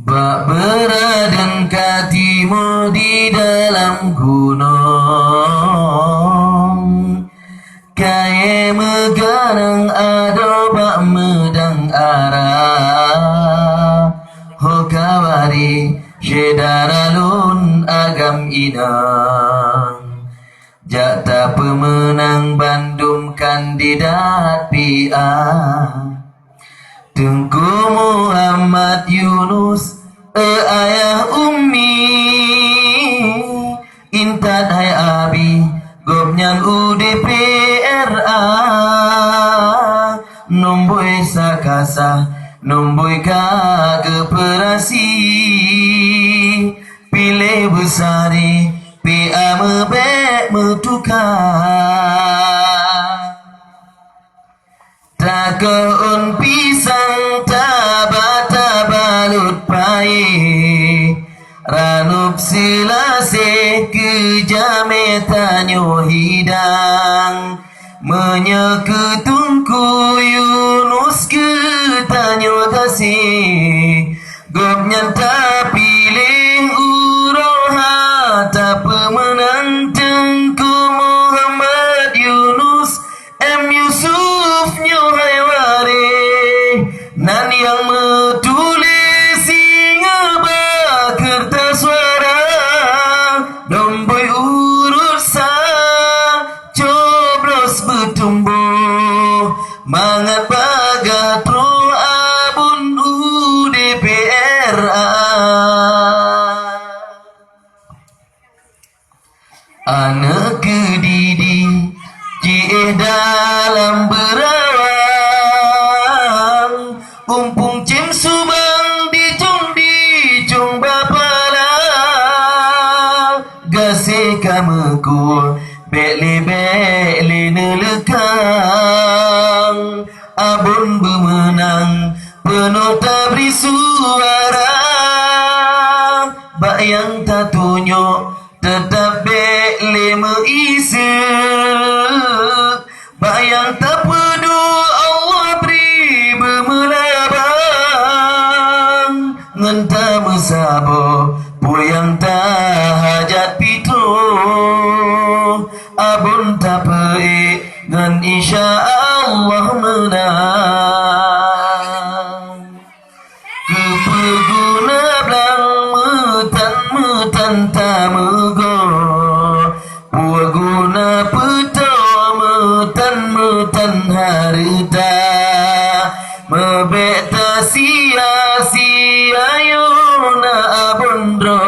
Bak beradan katimu di dalam gunung, kaya meganang ado bak medang arah. Hokawari jedaralun agam inang, jata pemenang Bandung kandidat PA. Tengku Muhammad Yunus ayah ummi, intan hai abi gopnyang UDPRA, nomboi sakasa nomboi kageperasi, pilih besari PA mebek metukar. Takon pisang tabata balut pai, ranup silase kejame tanyo hidang, menyeketungku Yunus ke tanyo kasih, gopnyan tak pilih uroha tak pemenang Tengku Muhammad Yunus M. Yusuf Nyohaiwari, nan yang metulis singa kertas suara, domboi urut sa coblos bertumbuh, mangat bagat roh abun UDPRA. Anak kedidi cie dalam berawang, umpung cem subang dicung bapala, gase kameku bekle nelekang, abun bemenang penuh tabri suara, bak yang tak tunjuk tetap bekle meisek, bayang tak pedu Allah beri bermelabang, ngenta mesabo puyang tak hajat pitu, abun tak peik ngan insya Allah menang. Kepeguna belang metan tamego, puaguna peto metan harita, mebeta sia-sia yona abondro,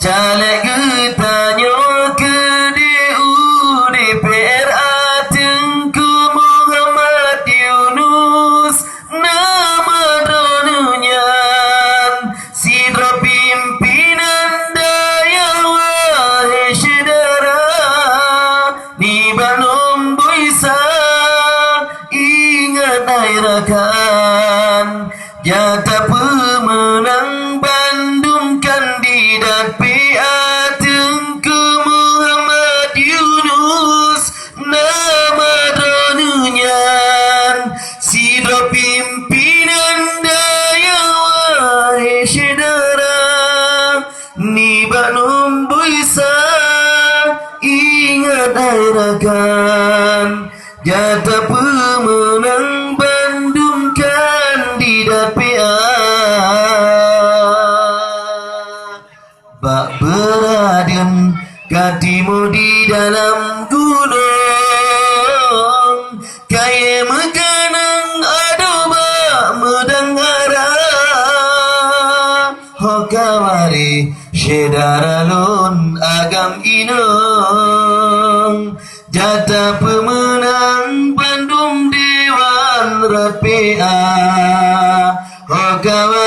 caleg getanyo ke UDPRA Tengku Muhammad Yunus, nama donunyan sidro pimpinan daya wahai saudara, ni Bandung bisa ingat airakan, jata pemenang Bandung kandidat PA Tengku Muhammad Yunus, nama donunyan sidro pimpinan daya wahai saudara, ni Bandung bisa ingat airakan, jata pemenang Bandung kandidat PA. Bak beraden katimu di dalam gunung, kaya meganang ado bak medangara, hokawari sedaralun agam inung, jata pemenang Bandung Dewan RPA, hokawari